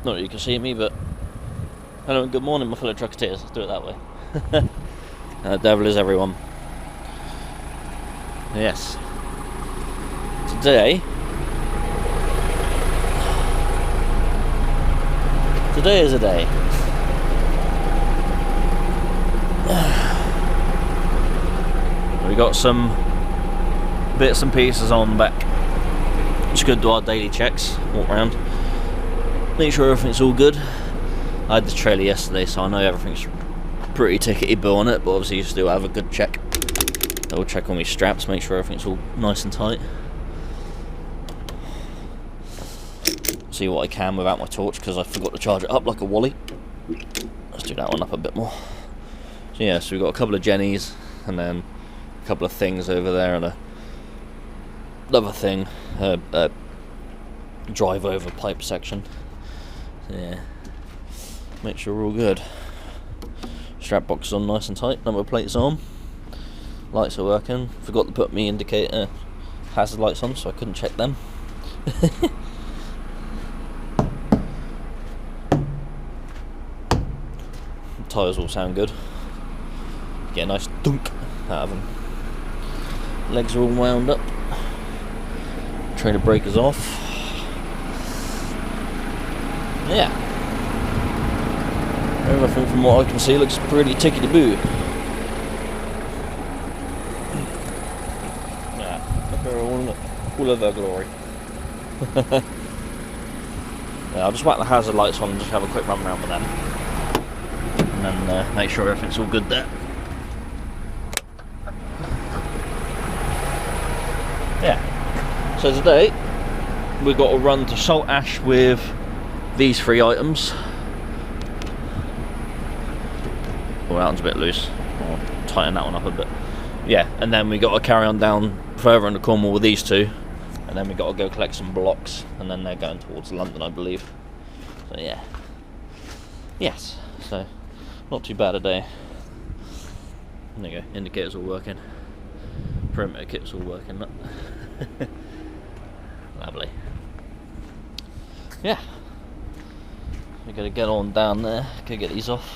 Not that you can see me, but hello and good morning, my fellow trucketeers. Let's do it that way. Devil is everyone. Yes. Today is a day. We got some bits and pieces on back. Just going to do our daily checks, walk around, make sure everything's all good. I had the trailer yesterday, so I know everything's pretty tickety-boo on it, but obviously you still have a good check. I'll check on my straps, make sure everything's all nice and tight. See what I can without my torch, because I forgot to charge it up like a wally. Let's do that one up a bit more. So yeah, so we've got a couple of jennies, and then a couple of things over there, and another thing, drive over pipe section. So yeah, make sure we're all good. Strap box is on nice and tight, number plates on, lights are working. Forgot to put me indicator hazard lights on, so I couldn't check them. Tyres all sound good. Get a nice dunk out of them. Legs are all wound up. Trailer breakers off. Yeah. Everything from what I can see looks pretty tickety-boo. Yeah, look at all of their glory. Yeah, I'll just whack the hazard lights on and just have a quick run around with them. And then make sure everything's all good there. Yeah. So today we've got to run to Saltash with these 3 items. Oh, that one's a bit loose. I'll tighten that one up a bit. Yeah, and then we got to carry on down further into Cornwall with these 2, and then we got to go collect some blocks, and then they're going towards London, I believe. So yeah. Yes. So. Not too bad a day. There you go, indicators all working. Perimeter kit's all working. Look. Lovely. Yeah. We're gonna get on down there, go get these off.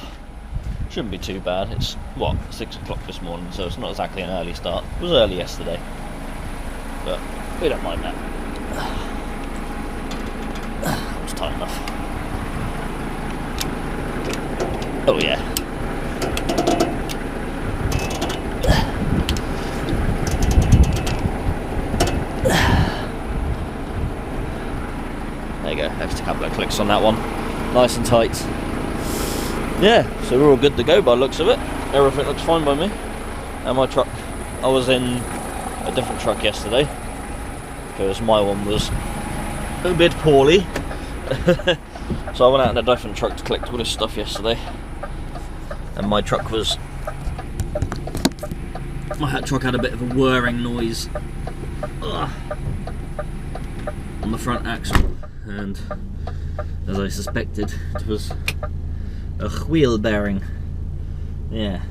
Shouldn't be too bad. It's what, 6 o'clock this morning, so it's not exactly an early start. It was early yesterday, but we don't mind that. It was tight enough. Oh yeah. There you go, extra couple of clicks on that one. Nice and tight. Yeah, so we're all good to go by the looks of it. Everything looks fine by me. And my truck, I was in a different truck yesterday, because my one was a bit poorly. So I went out in a different truck to collect all this stuff yesterday. And my truck had a bit of a whirring noise on the front axle, and as I suspected, it was a wheel bearing. Yeah.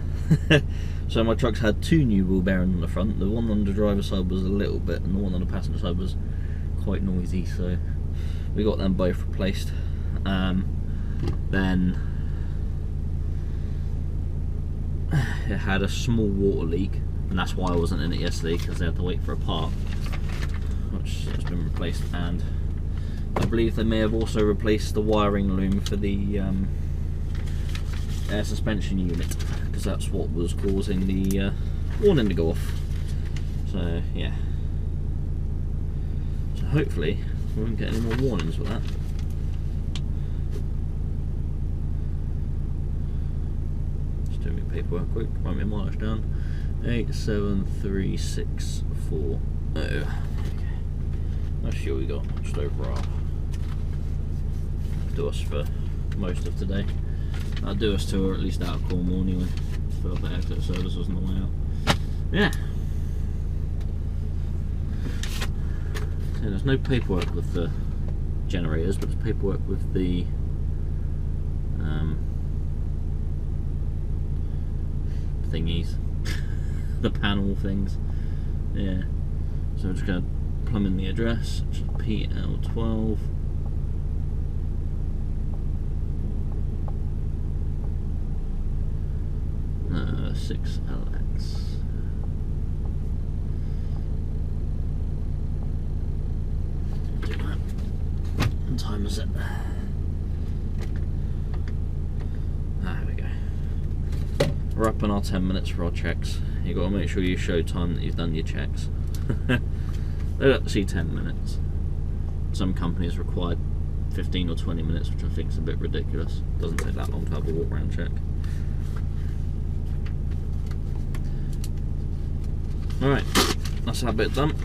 So my truck's had 2 new wheel bearings on the front. The one on the driver's side was a little bit, and the one on the passenger side was quite noisy, so we got them both replaced. Then it had a small water leak, and that's why I wasn't in it yesterday, because they had to wait for a part, which has been replaced. And I believe they may have also replaced the wiring loom for the air suspension unit, because that's what was causing the warning to go off. So yeah, so hopefully we won't get any more warnings with that. Paperwork quick, write my mileage down. 873,640. Okay. That's sure we got just over half. Do us for most of today. I'll do us to, or at least out of Cornwall anyway. Fill up the exit services on the way out. Yeah. So there's no paperwork with the generators, but there's paperwork with the thingies, the panel things. Yeah, so I'm just going to plumb in the address, which is PL12 6LX. Do that. What time is it? There we go. We're up on our 10 minutes for our checks. You've got to make sure you show time that you've done your checks. They don't see 10 minutes. Some companies require 15 or 20 minutes, which I think is a bit ridiculous. Doesn't take that long to have a walk around check. Alright, that's that bit done.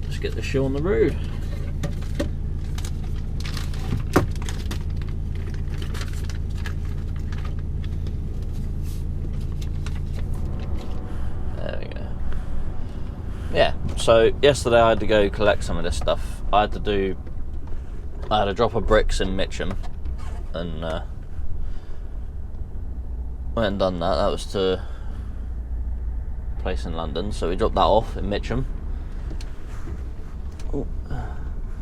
Let's get the show on the road. There we go. Yeah, so yesterday I had to go collect some of this stuff. I had a drop of bricks in Mitcham, and went and done that. That was to place in London, so we dropped that off in Mitcham. Oh,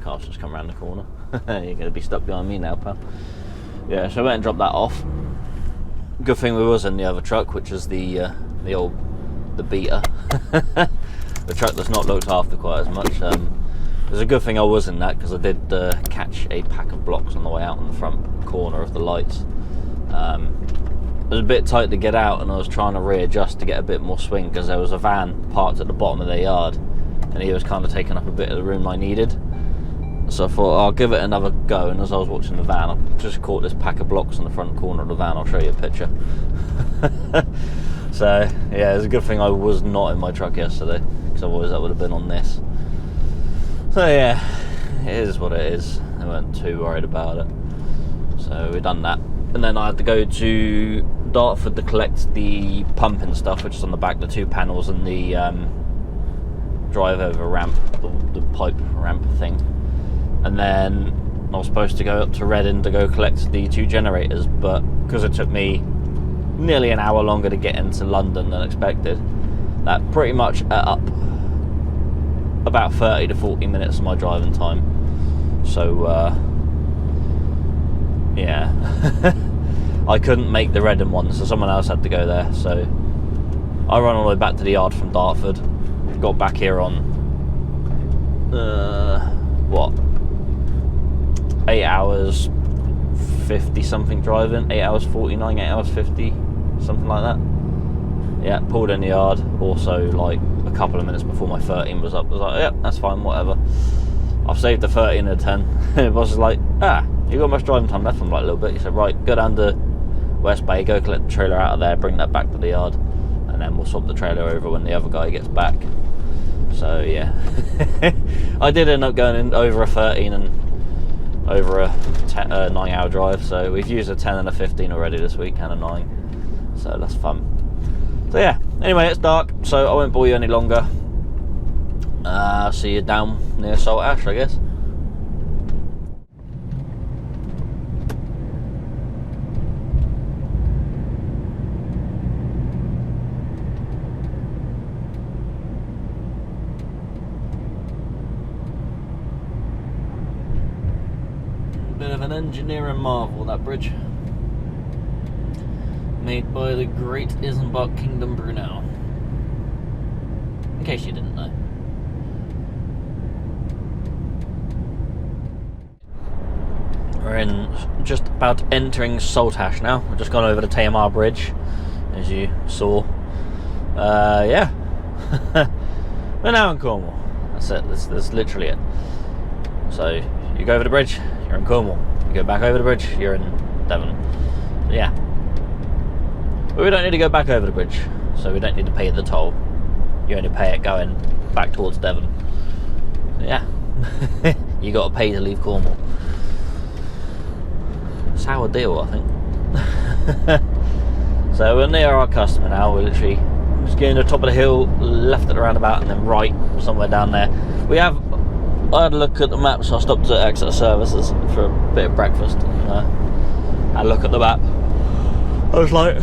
car's just come around the corner. You're going to be stuck behind me now, pal. Yeah, so I went and dropped that off. Good thing we was in the other truck, which is the beater. The truck that's not looked after quite as much. It was a good thing I was in that, because I did catch a pack of blocks on the way out on the front corner of the lights. It was a bit tight to get out, and I was trying to readjust to get a bit more swing, because there was a van parked at the bottom of their yard, and he was kind of taking up a bit of the room I needed. So I thought I'll give it another go, and as I was watching the van, I just caught this pack of blocks on the front corner of the van. I'll show you a picture. So yeah, it's a good thing I was not in my truck yesterday, because otherwise that would have been on this. So yeah, it is what it is. I weren't too worried about it. So we done that. And then I had to go to Dartford to collect the pumping stuff, which is on the back, the 2 panels and the drive over ramp, the pipe ramp thing. And then I was supposed to go up to Reading to go collect the 2 generators, but because it took me nearly an hour longer to get into London than expected, that pretty much ate up about 30 to 40 minutes of my driving time. So yeah, I couldn't make the Reading one, so someone else had to go there. So I ran all the way back to the yard from Dartford, got back here on what, 8 hours 50 something driving, 8 hours 49, 8 hours 50, something like that. Yeah, pulled in the yard also like a couple of minutes before my 13 was up. I was like, yeah, that's fine, whatever. I've saved the 13 and a 10. It was like, you got much driving time left? I'm like, a little bit. He said, right, go down to West Bay, go collect the trailer out of there, bring that back to the yard, and then we'll swap the trailer over when the other guy gets back. So yeah, I did end up going in over a 13 and over a 9-hour drive. So we've used a 10 and a 15 already this week, and a 9. So that's fun. So yeah, anyway, it's dark, so I won't bore you any longer. See you down near Saltash, I guess. Bit of an engineering marvel, that bridge. Made by the great Isenbach Kingdom Brunel. In case you didn't know. We're in just about entering Saltash now. We've just gone over the Tamar Bridge, as you saw. Yeah. We're now in Cornwall. That's it. That's literally it. So you go over the bridge, you're in Cornwall. You go back over the bridge, you're in Devon. So, yeah. But we don't need to go back over the bridge, so we don't need to pay the toll. You only pay it going back towards Devon. So, yeah. You got to pay to leave Cornwall. Sour deal, I think. So we're near our customer now. We're literally just getting to the top of the hill, left at the roundabout, and then right somewhere down there. I had a look at the map, so I stopped at Exeter Services for a bit of breakfast and had a look at the map. I was like,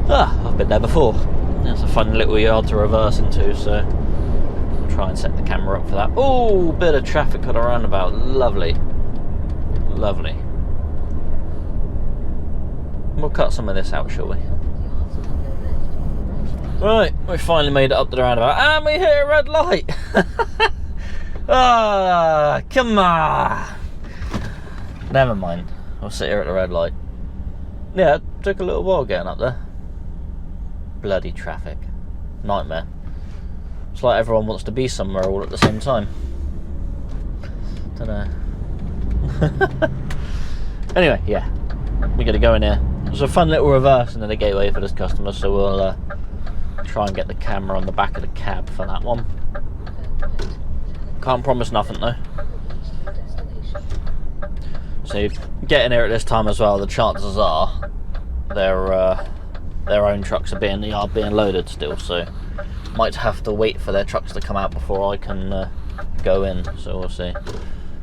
I've been there before. It's a fun little yard to reverse into, so I'll try and set the camera up for that. Oh, bit of traffic at a roundabout. Lovely. Lovely. We'll cut some of this out, shall we? Right, we finally made it up to the roundabout and we hit a red light. Ah, come on. Never mind, we'll sit here at the red light. Yeah, it took a little while getting up there. Bloody traffic. Nightmare. It's like everyone wants to be somewhere all at the same time. Don't know. Anyway, yeah, we gotta go in here. There's a fun little reverse into the gateway for this customer, so we'll try and get the camera on the back of the cab for that one. Can't promise nothing though. So getting here at this time as well, the chances are their own trucks are being loaded still, so might have to wait for their trucks to come out before I can go in, so we'll see.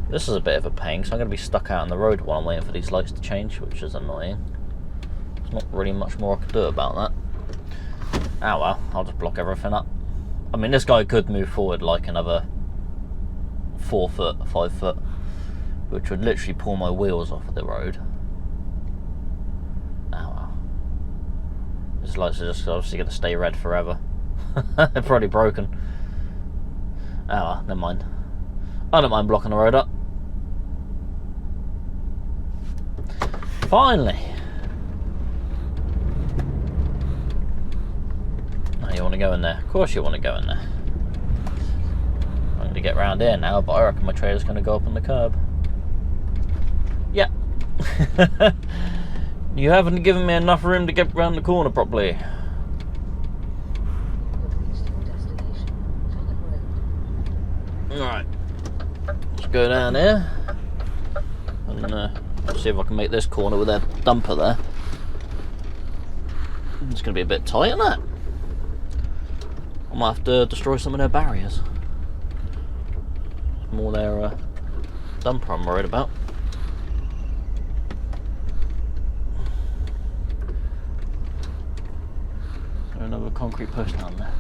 This is a bit of a pain, so I'm going to be stuck out on the road while I'm waiting for these lights to change, which is annoying. There's not really much more I could do about that. Ah well, I'll just block everything up. I mean, this guy could move forward like another 4 foot, 5 foot, which would literally pull my wheels off of the road. Ah well. These lights are just obviously going to stay red forever. They're probably broken. Ah well, never mind. I don't mind blocking the road up. Finally. Oh, you want to go in there? Of course you want to go in there. I'm going to get round here now, but I reckon my trailer's going to go up on the curb. Yeah. You haven't given me enough room to get round the corner properly. Alright. Let's go down here and see if I can make this corner with their dumper there. It's going to be a bit tight, isn't it? I might have to destroy some of their barriers. More their dumper I'm worried about. Is there another concrete post down there?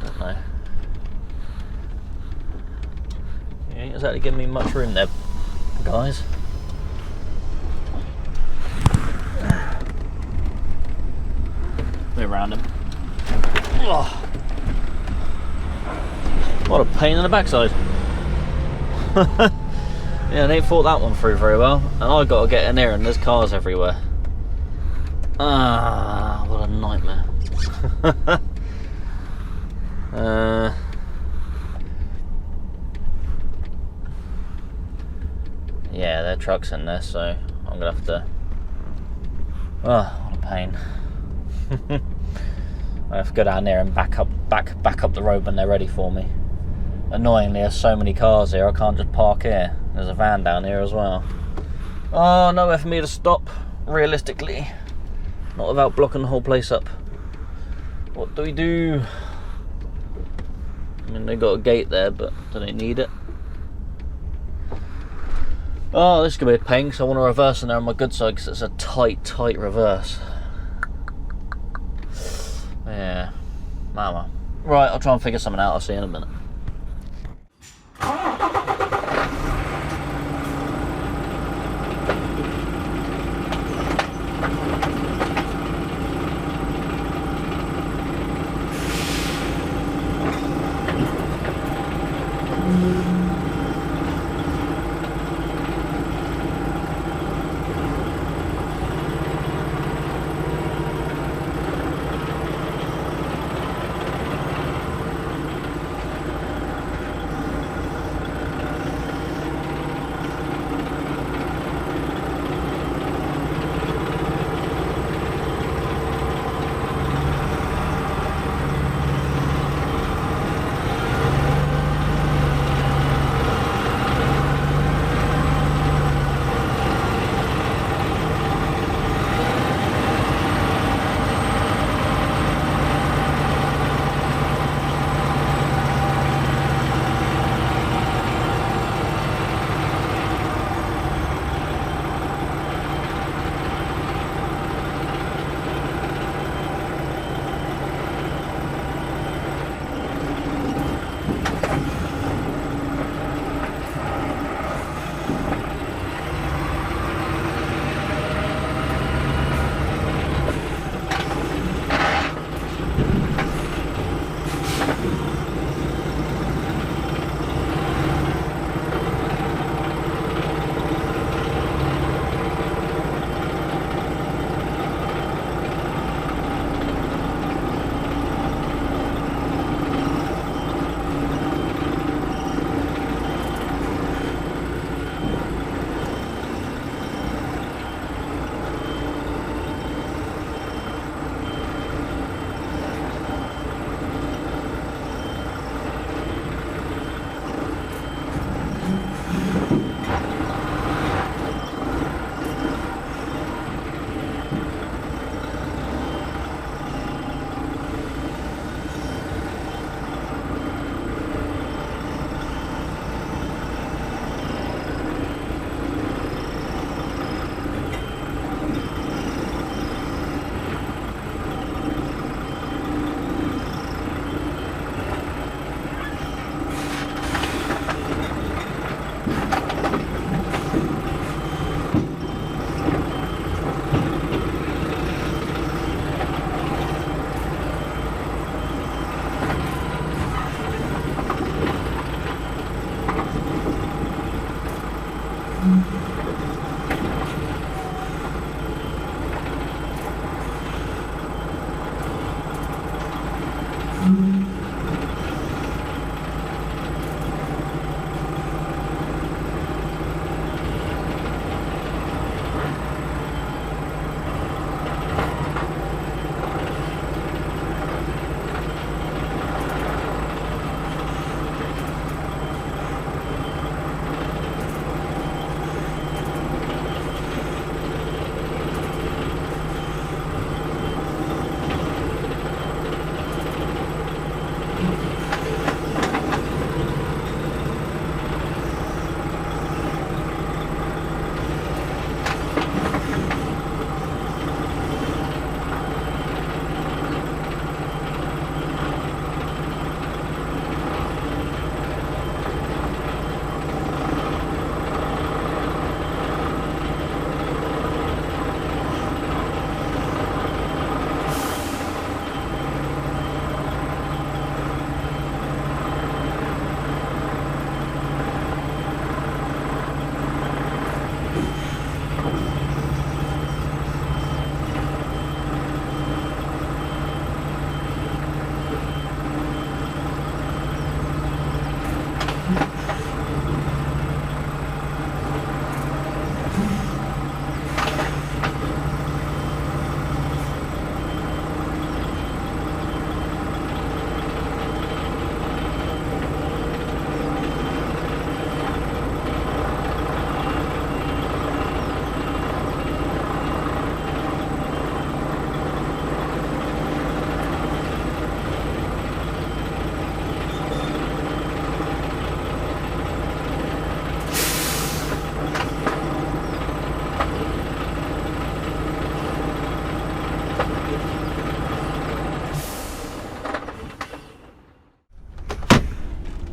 Don't know. You ain't exactly giving me much room there, guys. Move around him. Oh. What a pain in the backside. Yeah, they ain't thought that one through very well. And I've got to get in there and there's cars everywhere. Ah, what a nightmare. Yeah, their truck's in there, so I'm gonna have to. Oh, what a pain. I have to go down there and back up the road when they're ready for me. Annoyingly, there's so many cars here, I can't just park here. There's a van down here as well. Oh, nowhere for me to stop, realistically. Not without blocking the whole place up. What do we do? I mean, they got a gate there, but do they need it? Oh, this could be a pain, because I want to reverse in there on my good side, because it's a tight reverse. Yeah, mama. Right, I'll try and figure something out. I'll see you in a minute.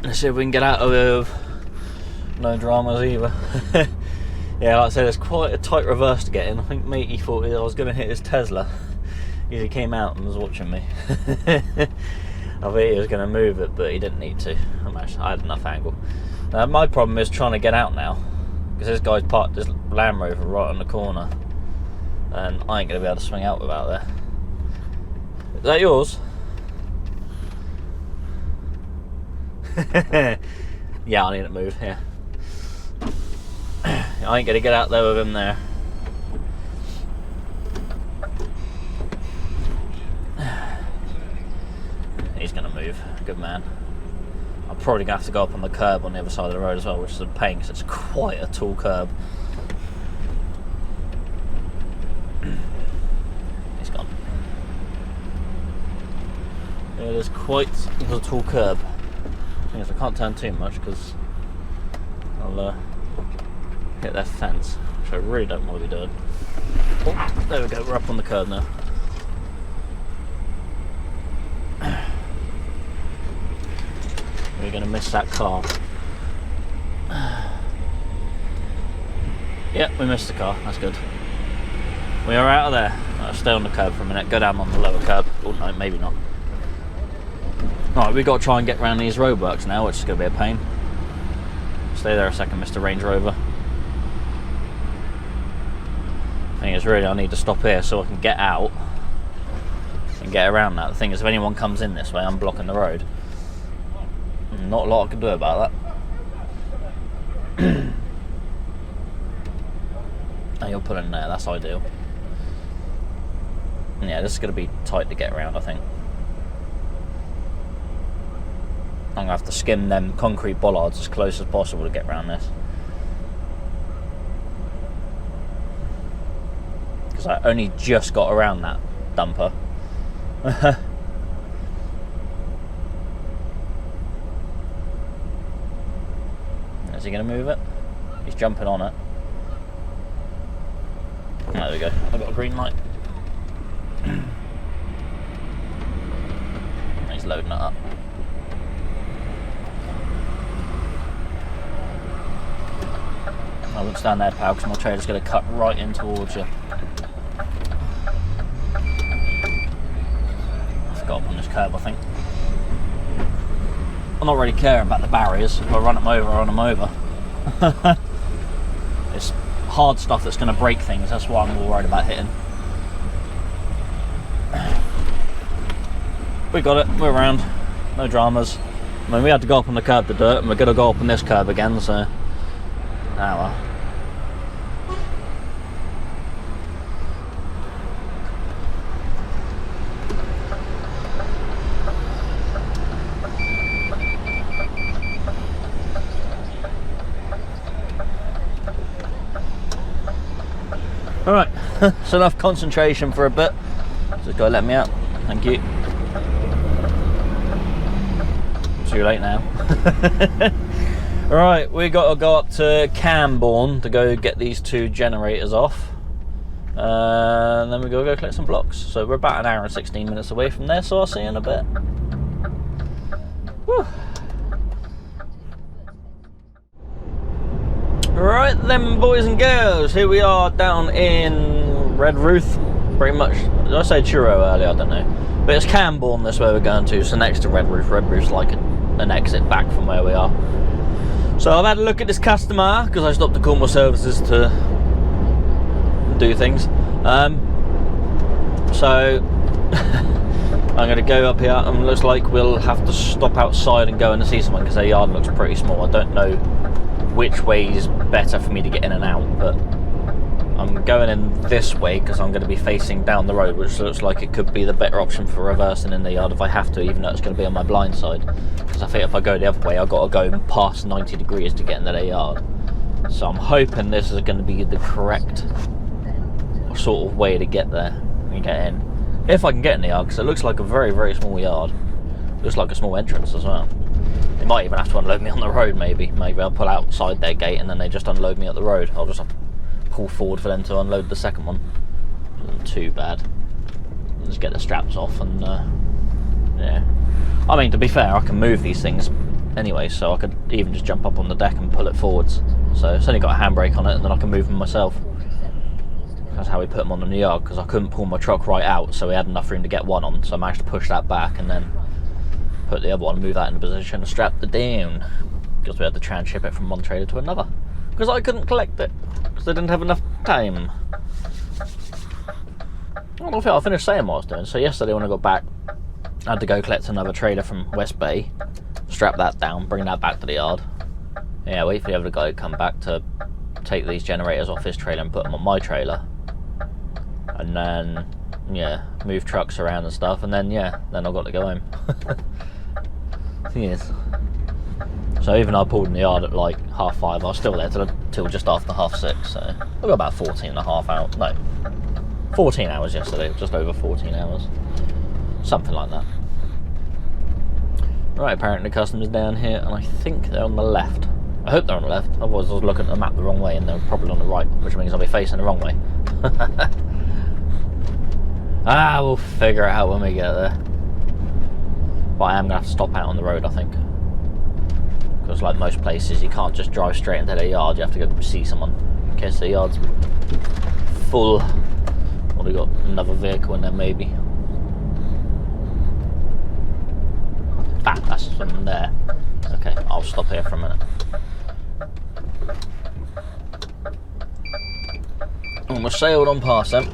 Let's see if we can get out of no dramas either. Yeah, like I said, it's quite a tight reverse to get in. I think matey thought I was going to hit his Tesla. He came out and was watching me. I thought he was going to move it, but he didn't need to. I had enough angle. Now, my problem is trying to get out now, because this guy's parked this Land Rover right on the corner, and I ain't going to be able to swing out without there. Is that yours? Yeah, I need to move, yeah. I ain't gonna get out there with him there. He's gonna move, good man. I'm probably gonna have to go up on the curb on the other side of the road as well, which is a pain because it's quite a tall curb. He's gone. It is quite a tall curb. I can't turn too much because I'll hit that fence, which I really don't want to be doing. Oh, there we go, we're up on the curb now. We're going to miss that car. Yep, we missed the car, that's good. We are out of there. I'll stay on the curb for a minute, go down on the lower curb. Oh no, maybe not. Right, we've got to try and get around these roadworks now, which is going to be a pain. Stay there a second, Mr. Range Rover. Thing is, really, I need to stop here so I can get out and get around that. The thing is, if anyone comes in this way, I'm blocking the road. Not a lot I can do about that. Oh, you're pulling there, that's ideal. Yeah, this is going to be tight to get around, I think. I'm going to have to skim them concrete bollards as close as possible to get around this. Because I only just got around that dumper. Is he going to move it? He's jumping on it. There we go. I've got a green light. He's loading it up. I wouldn't stand there, pal, because my trailer's going to cut right in towards you. I forgot I'm on this curb, I think. I'm not really caring about the barriers. If I run them over, I run them over. It's hard stuff that's going to break things. That's why I'm more worried about hitting. We got it. We're around. No dramas. I mean, we had to go up on the curb to do it, and we're going to go up on this curb again, so... Ah, well. Alright, so enough concentration for a bit. Just gotta let me out. Thank you. Too late now. Alright, we gotta go up to Camborne to go get these 2 generators off. And then we gotta go collect some blocks. So we're about an hour and 16 minutes away from there, so I'll see you in a bit. Whew. Right then, boys and girls, here we are down in Redruth, pretty much. Did I say Churro earlier? I don't know. But it's Camborne, this way we're going to, so next to Redruth. Redruth's like an exit back from where we are. So I've had a look at this customer, because I stopped to call my services to do things. So I'm going to go up here, and it looks like we'll have to stop outside and go in and see someone, because their yard looks pretty small. I don't know which way is better for me to get in and out, but I'm going in this way because I'm going to be facing down the road, which looks like it could be the better option for reversing in the yard if I have to, even though it's going to be on my blind side, because I think if I go the other way I've got to go past 90 degrees to get into their yard. So I'm hoping this is going to be the correct sort of way to get there and get in, if I can get in the yard, because it looks like a very, very small yard. Looks like a small entrance as well. They might even have to unload me on the road, maybe. Maybe I'll pull outside their gate and then they just unload me at the road. I'll just have to pull forward for them to unload the second one. Isn't too bad. I'll just get the straps off and, yeah. I mean, to be fair, I can move these things anyway, so I could even just jump up on the deck and pull it forwards. So it's only got a handbrake on it and then I can move them myself. That's how we put them on in the yard, because I couldn't pull my truck right out, so we had enough room to get one on, so I managed to push that back and then put the other one, move that into position and strap it down, because we had to transship it from one trailer to another, because I couldn't collect it because I didn't have enough time. I don't think I finished saying what I was doing. So yesterday when I got back, I had to go collect another trailer from West Bay, strap that down, bring that back to the yard, yeah, wait for the other guy to come back to take these generators off his trailer and put them on my trailer, and then yeah, move trucks around and stuff, and then yeah, then I've got to go home. Yes. So even though I pulled in the yard at like 5:30, I was still there till just after 6:30, so I've got about 14 and a half hours, no, 14 hours yesterday, just over 14 hours, something like that. Right, apparently the customer's down here, and I think they're on the left. I hope they're on the left, otherwise I was looking at the map the wrong way and they're probably on the right, which means I'll be facing the wrong way. We'll figure it out when we get there. But I am going to have to stop out on the road, I think. Because like most places, you can't just drive straight into their yard, you have to go see someone. In case their yard's full. Or they got another vehicle in there maybe. That's someone there. Okay, I'll stop here for a minute. And we've sailed on past them.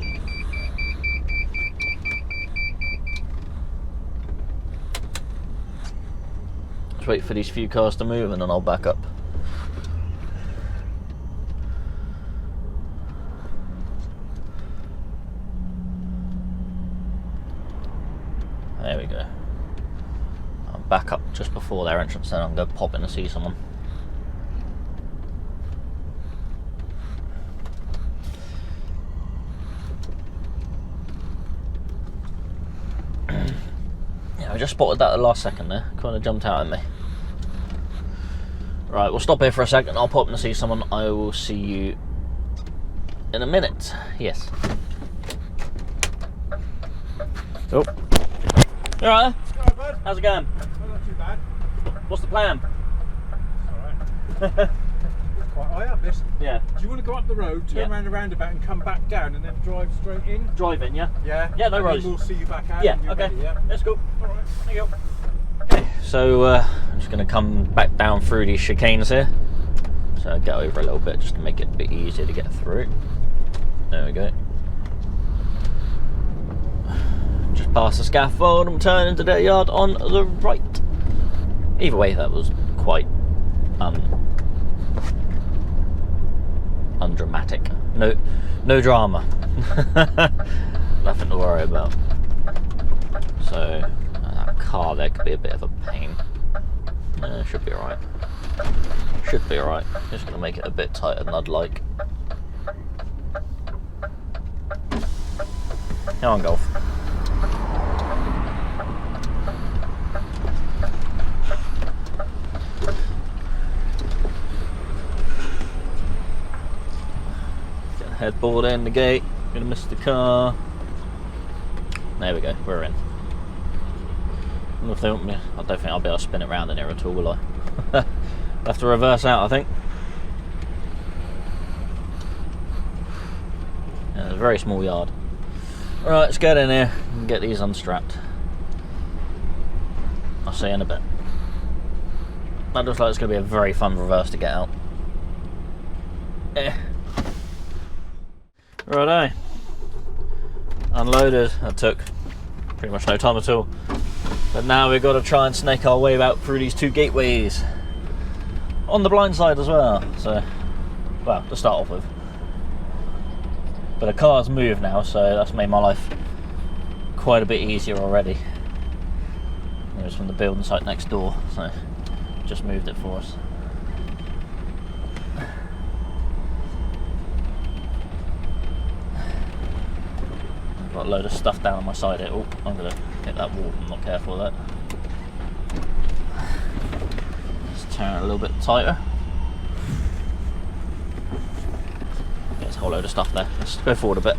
Just wait for these few cars to move and then I'll back up. There we go. I'll back up just before their entrance, then I'm going to pop in and see someone. I just spotted that at the last second there, kind of jumped out at me. Right, we'll stop here for a second, I'll pop in to see someone, I will see you in a minute, yes. Oh. You alright there? Alright, bud. How's it going? Oh, not too bad. What's the plan? Alright. It's quite high up, this. Yeah. Do you want to go up the road, turn around the roundabout and come back down and then drive straight in? Drive in, yeah? Yeah. Yeah, no worries. We'll see you back out. Yeah, when you're okay. ready, yeah. Let's go. Alright. Thank you. Okay, so I'm just going to come back down through these chicanes here. So I'll get over a little bit just to make it a bit easier to get through. There we go. Just past the scaffold and turn into their yard on the right. Either way, that was quite undramatic. No drama. Nothing to worry about. So that car there could be a bit of a pain. Should be alright. Should be alright. Just gonna make it a bit tighter than I'd like. Come on, Golf. Get the headboard in the gate. Gonna miss the car. There we go, we're in. If they want me, I don't think I'll be able to spin it around in here at all, will I? I'll have to reverse out, I think. Yeah, it's a very small yard. Right, let's get in here and get these unstrapped. I'll see you in a bit. That looks like it's going to be a very fun reverse to get out. Righto. Unloaded. That took pretty much no time at all. But now we've got to try and snake our way out through these two gateways. On the blind side as well. So, well, to start off with. But the car's moved now, so that's made my life quite a bit easier already. It was from the building site next door, so just moved it for us. I've got a load of stuff down on my side here. Oh, I'm going to hit that wall if I'm not careful with that. Just turn it a little bit tighter. There's a whole load of stuff there. Let's go forward a bit.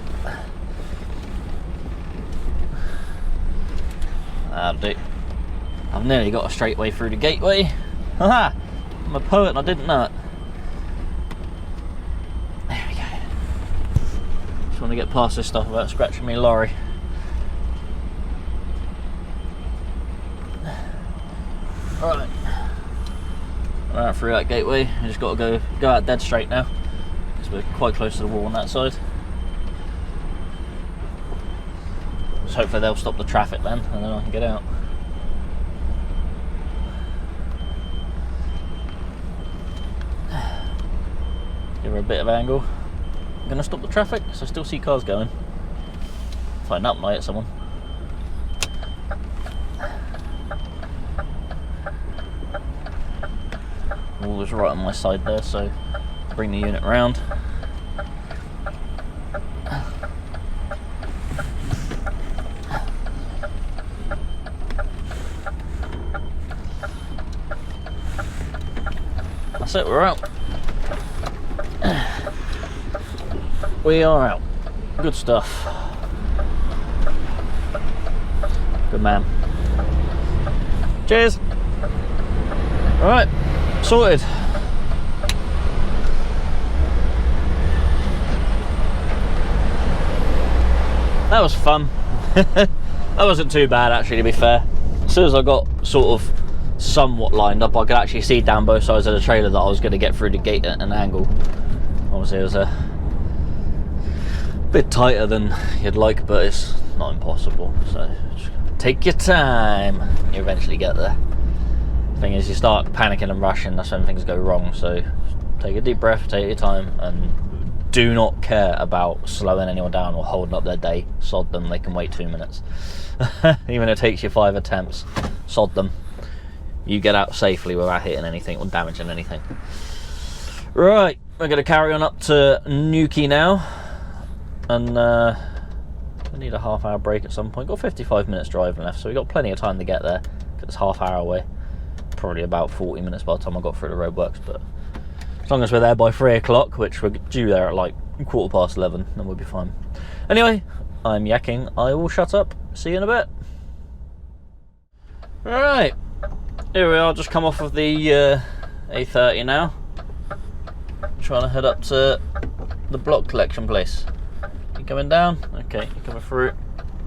That'll do. I've nearly got a straight way through the gateway. Haha! I'm a poet and I didn't know it. There we go. Just want to get past this stuff without scratching me lorry. Right. Right through that gateway. I just got to go out dead straight now. Because we're quite close to the wall on that side. Just hopefully they'll stop the traffic then, and then I can get out. Give her a bit of angle. I'm going to stop the traffic, so I still see cars going. Find out when I hit someone. Wall was right on my side there, so bring the unit round. That's it, we're out. We are out. Good stuff. Good man. Cheers. Alright, sorted. That was fun. That wasn't too bad actually, to be fair. As soon as I got sort of somewhat lined up, I could actually see down both sides of the trailer that I was going to get through the gate at an angle. Obviously it was a bit tighter than you'd like, but it's not impossible, so take your time, you eventually get there. The thing is, you start panicking and rushing, that's when things go wrong, so take a deep breath, take your time, and do not care about slowing anyone down or holding up their day. Sod them, they can wait 2 minutes. Even if it takes you 5 attempts, sod them. You get out safely without hitting anything or damaging anything. Right, we're going to carry on up to Newquay now, and we need a half-hour break at some point. Got 55 minutes driving left, so we've got plenty of time to get there, because it's half-hour away. Probably about 40 minutes by the time I got through the roadworks, but as long as we're there by 3 o'clock, which we're due there at like 11:15, then we'll be fine. Anyway, I'm yakking. I will shut up. See you in a bit. Alright, here we are, just come off of the A30 now. Trying to head up to the block collection place. You coming down? Okay, you're coming through.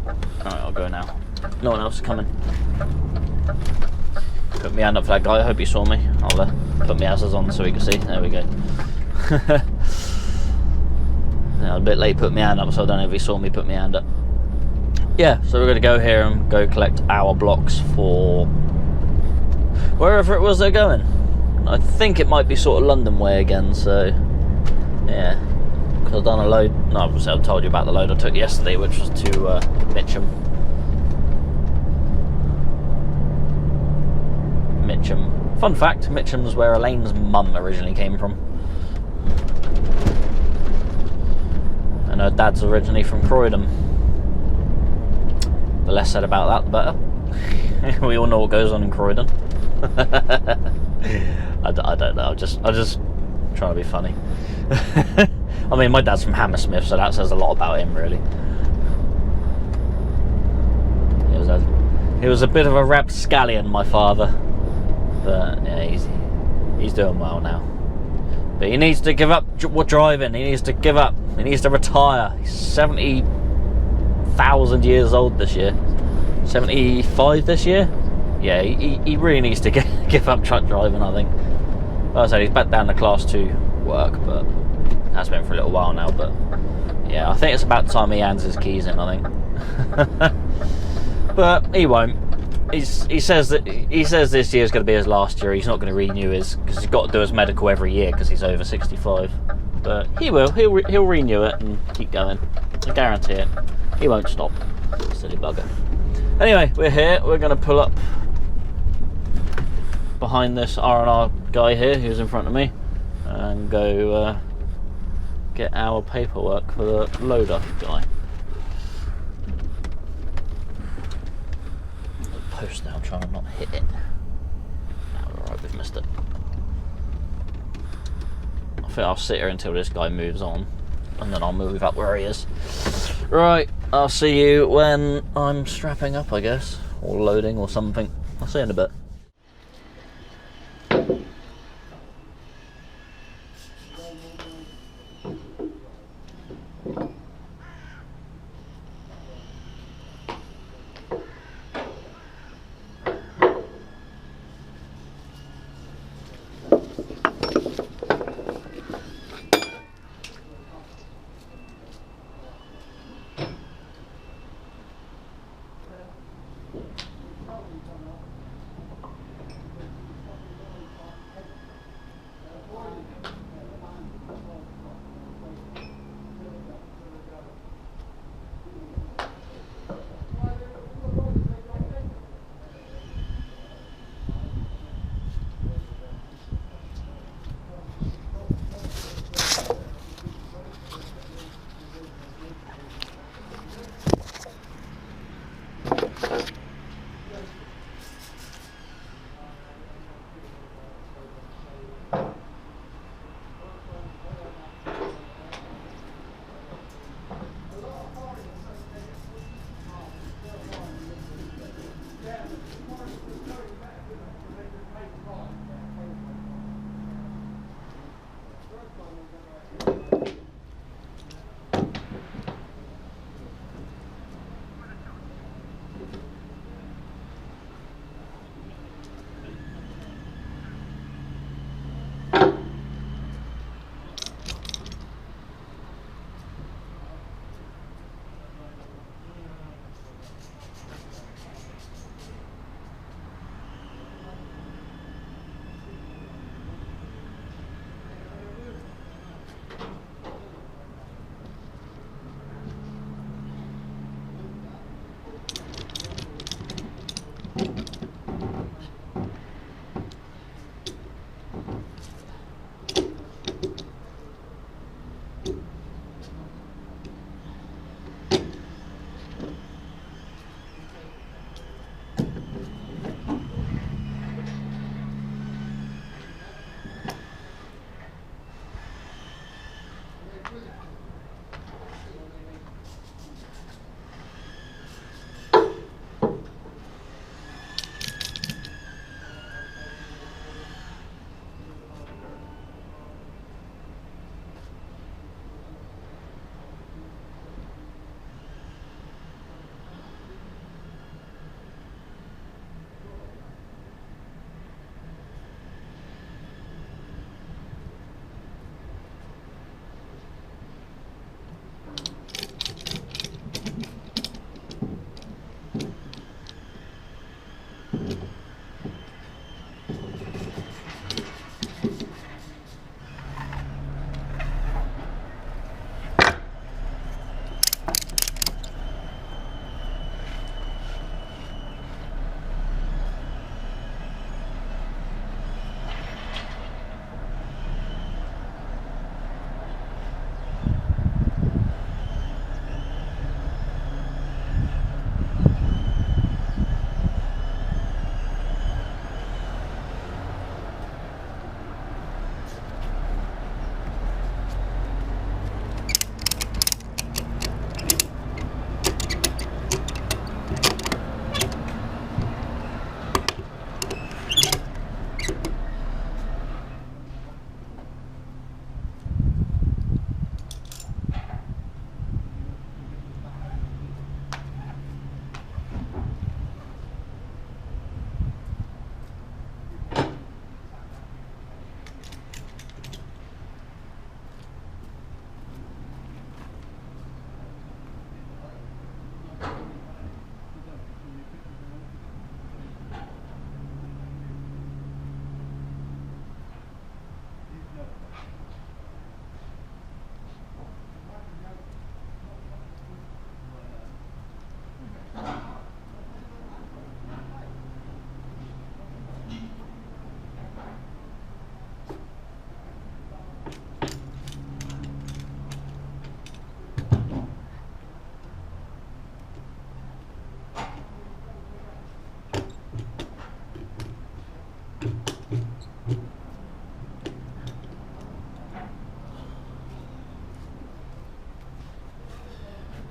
Alright, I'll go now. No one else is coming. Put my hand up for that guy, I hope he saw me. I'll put my hazards on so we can see. There we go. I was a bit late putting my hand up, so I don't know if he saw me put my hand up. Yeah, so we're going to go here and go collect our blocks for wherever it was they're going. I think it might be sort of London way again, so yeah. Because I've done a load, no, obviously I've told you about the load I took yesterday, which was to Mitcham. Fun fact, Mitcham's where Elaine's mum originally came from. And her dad's originally from Croydon. The less said about that, the better. We all know what goes on in Croydon. I don't know, I'm just trying to be funny. I mean, my dad's from Hammersmith, so that says a lot about him, really. He was a bit of a rapscallion, my father. But yeah, he's doing well now. But he needs to give up driving. He needs to give up. He needs to retire. He's 70,000 years old this year. 75 this year. Yeah, he really needs to give up truck driving, I think. Like I said, he's back down to class 2 work, but that's been for a little while now. But yeah, I think it's about time he hands his keys in, I think. But he won't. He says this year's going to be his last year. He's not going to renew his, because he's got to do his medical every year because he's over 65. But he will. He'll renew it and keep going. I guarantee it. He won't stop. Silly bugger. Anyway, we're here. We're going to pull up behind this R&R guy here who's in front of me and go get our paperwork for the loader guy. Post now, trying to not hit it. No, we're alright, we've missed it. I think I'll sit here until this guy moves on and then I'll move up where he is. Right, I'll see you when I'm strapping up, I guess, or loading or something. I'll see you in a bit.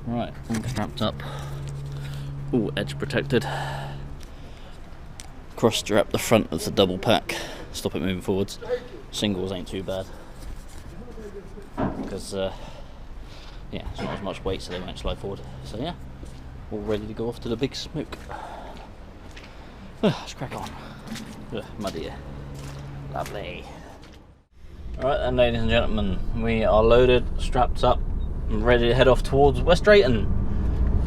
Right, all strapped up. All edge protected. Cross strap the front of the double pack, stop it moving forwards. Singles ain't too bad because yeah, it's not as much weight, so they won't slide forward. So yeah, all ready to go off to the big smoke. Let's crack on. Muddy here. Lovely. Alright then, ladies and gentlemen, we are loaded, strapped up, and ready to head off towards West Drayton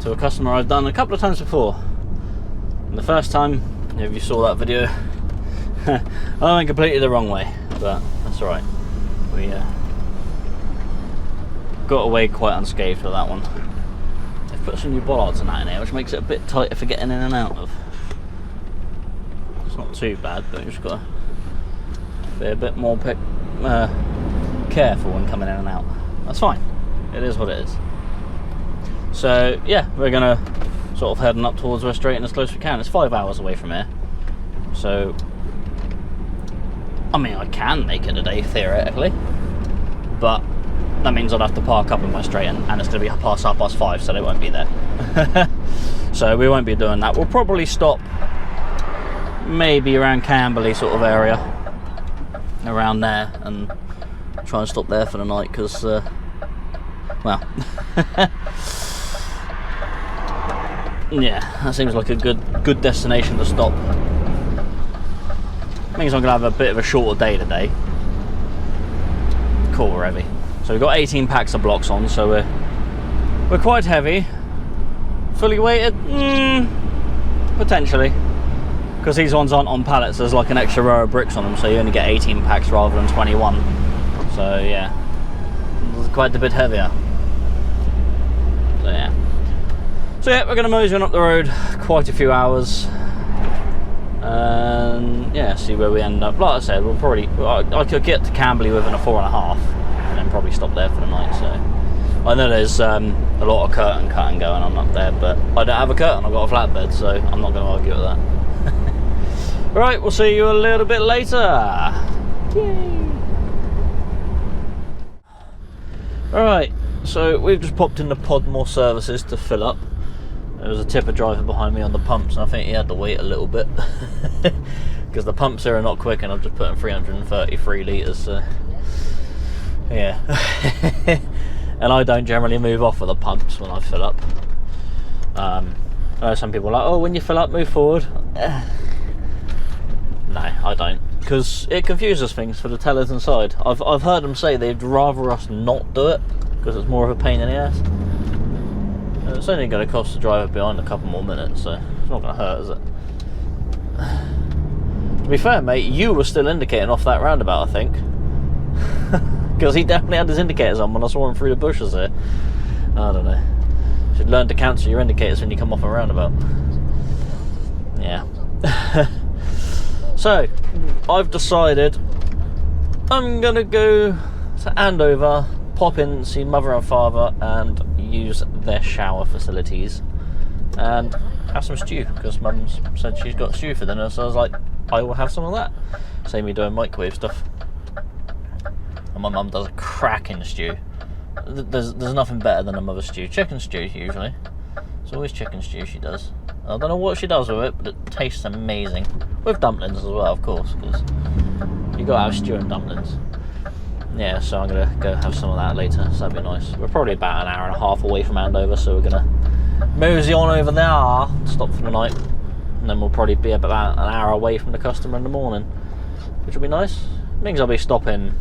to a customer I've done a couple of times before. And the first time, if you saw that video, I went completely the wrong way, but that's alright. We got away quite unscathed with that one. They've put some new bollards and that in there, which makes it a bit tighter for getting in and out of. It's not too bad, but you've just got to be a bit more careful when coming in and out. That's fine. It is what it is. So yeah, we're gonna sort of heading up towards West Drayton as close as we can. It's 5 hours away from here, so I mean I can make it a day theoretically, but that means I'd have to park up in West Drayton, and it's going to be past 5:30, so they won't be there. So we won't be doing that. We'll probably stop maybe around Camberley sort of area, around there, and try and stop there for the night, because well yeah, that seems like a good destination to stop. Means I'm going to have a bit of a shorter day today. Cool, we're heavy. So we've got 18 packs of blocks on, so we're quite heavy. Fully weighted? Potentially. Because these ones aren't on pallets, there's like an extra row of bricks on them, so you only get 18 packs rather than 21. So yeah, it's quite a bit heavier. So yeah, we're going to mosey on up the road quite a few hours. And yeah, see where we end up. Like I said, we'll probably, I could get to Camberley within a 4.5 and then probably stop there for the night. So I know there's a lot of curtain cutting going on up there, but I don't have a curtain, I've got a flatbed, so I'm not going to argue with that. Right, we'll see you a little bit later. Yay! Alright, so we've just popped into Podmore Services to fill up. There was a tipper driver behind me on the pumps, and I think he had to wait a little bit because the pumps here are not quick, and I've just put in 333 litres, so yeah. And I don't generally move off of the pumps when I fill up. I know some people are like, oh, when you fill up, move forward. No, I don't, because it confuses things for the tellers inside. I've heard them say they'd rather us not do it because it's more of a pain in the ass. It's only going to cost the driver behind a couple more minutes, so it's not going to hurt, is it? To be fair, mate, you were still indicating off that roundabout, I think. Because he definitely had his indicators on when I saw him through the bushes there. I don't know. You should learn to cancel your indicators when you come off a roundabout. Yeah. So, I've decided I'm going to go to Andover, pop in, see mother and father, and use their shower facilities and have some stew, because mum's said she's got stew for dinner, so I was like, I will have some of that. Save me doing microwave stuff. And my mum does a cracking stew. There's nothing better than a mother stew. Chicken stew usually. It's always chicken stew she does. I don't know what she does with it, but it tastes amazing. With dumplings as well, of course, because you gotta have stew and dumplings. Yeah, so I'm going to go have some of that later, so that'd be nice. We're probably about an hour and a half away from Andover, so we're going to mosey on over there, stop for the night, and then we'll probably be about an hour away from the customer in the morning, which will be nice. It means I'll be stopping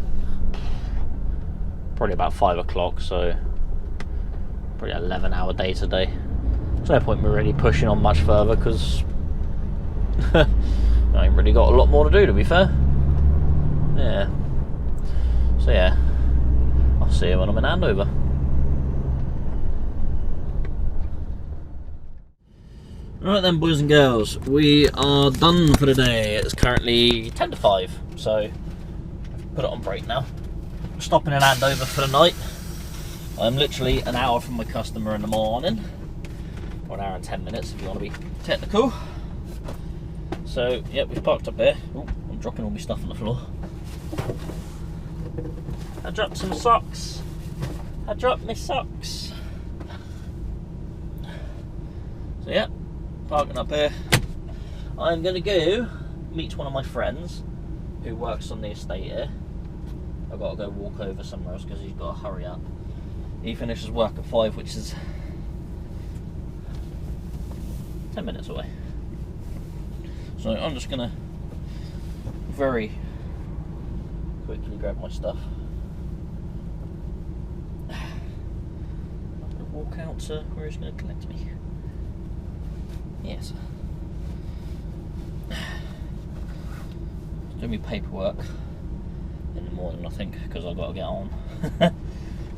probably about 5 o'clock, so probably an 11-hour day today. There's no point in me really pushing on much further, because I ain't really got a lot more to do, to be fair. Yeah. So yeah, I'll see you when I'm in Andover. Right then, boys and girls, we are done for the day. It's currently 10 to 5, so put it on break now. I'm stopping in Andover for the night. I'm literally an hour from my customer in the morning, or an hour and 10 minutes if you want to be technical. So yeah, we've parked up here. Oh, I'm dropping all my stuff on the floor. I dropped some socks. I dropped my socks. So yeah, parking up here. I'm going to go meet one of my friends who works on the estate here. I've got to go walk over somewhere else because he's got to hurry up. He finishes work at 5, which is 10 minutes away. So I'm just going to very quickly grab my stuff. I'm going to walk out to where he's going to collect me. Yes. Doing me paperwork in the morning, I think, because I've got to get on.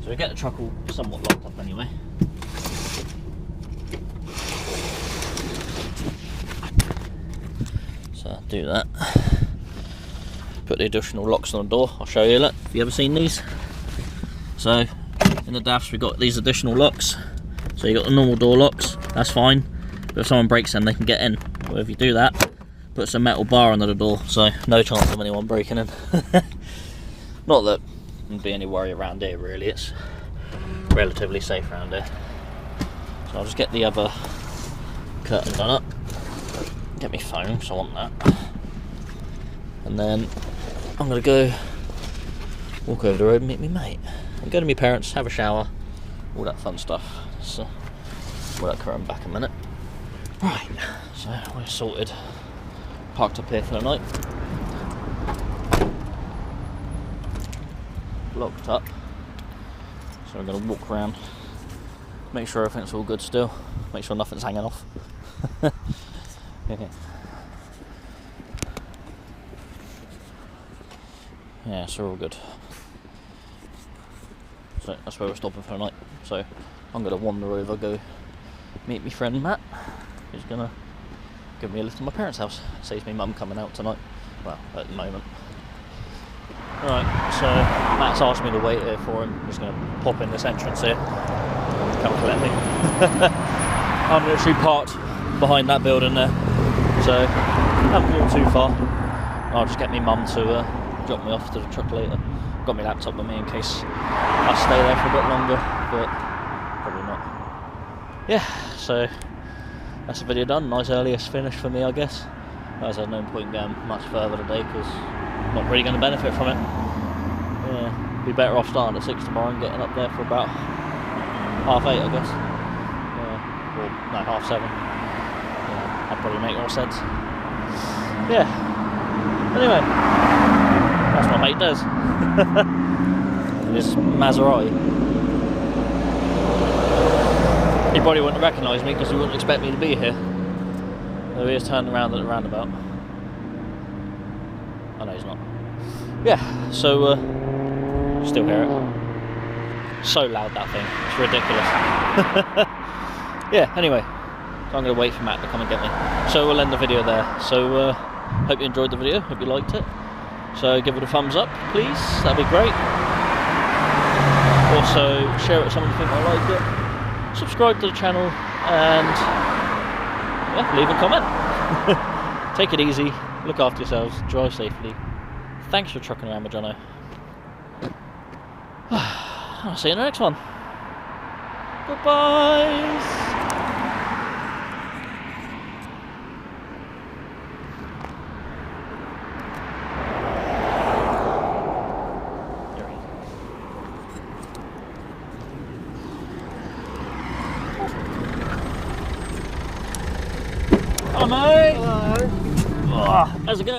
So we get the truck all somewhat locked up anyway. So I'll do that. Put the additional locks on the door. I'll show you. Look, have you ever seen these? So in the DAFs we've got these additional locks. So you got the normal door locks. That's fine. But if someone breaks them, they can get in. Well, if you do that, put some metal bar under the door, so no chance of anyone breaking in. Not that there'd be any worry around here, really. It's relatively safe around here. So I'll just get the other curtain done up. Get my phone, because I want that. And then I'm going to go walk over the road and meet my mate. And go to my parents, have a shower, all that fun stuff. So we'll let curtain back a minute. Right, so we're sorted. Parked up here for the night. Locked up. So I'm going to walk around, make sure everything's all good still, make sure nothing's hanging off. Yeah, so we're all good. So that's where we're stopping for the night. So I'm going to wander over, go meet my friend Matt, who's going to give me a lift to my parents' house. Saves me mum coming out tonight. Well, at the moment. Alright, so Matt's asked me to wait here for him. He's going to pop in this entrance here. Come collect me. I'm literally parked behind that building there. So, haven't walked too far. I'll just get my mum to drop me off to the truck later. Got my laptop with me in case I stay there for a bit longer, but probably not. Yeah, so that's the video done. Nice earliest finish for me, I guess. As I had no point going much further today because I'm not really going to benefit from it. Yeah, be better off starting at 6 tomorrow and getting up there for about 8:30, I guess. Yeah, or no, 7:30. Yeah, that'd probably make more sense. Yeah. Anyway, that's what my mate does. This Maserati. He probably wouldn't recognise me because he wouldn't expect me to be here. So he is turning around at the roundabout. Oh no, he's not. Yeah, so still hear it. So loud, that thing. It's ridiculous. Yeah, anyway, so I'm going to wait for Matt to come and get me. So we'll end the video there. So hope you enjoyed the video, hope you liked it. So give it a thumbs up, please, that'd be great. Also share it with someone you think might like it. Subscribe to the channel and yeah, leave a comment. Take it easy, look after yourselves, drive safely. Thanks for trucking around with Jono. I'll see you in the next one. Goodbye. Hello, mate. Hello. Oh, how's it going?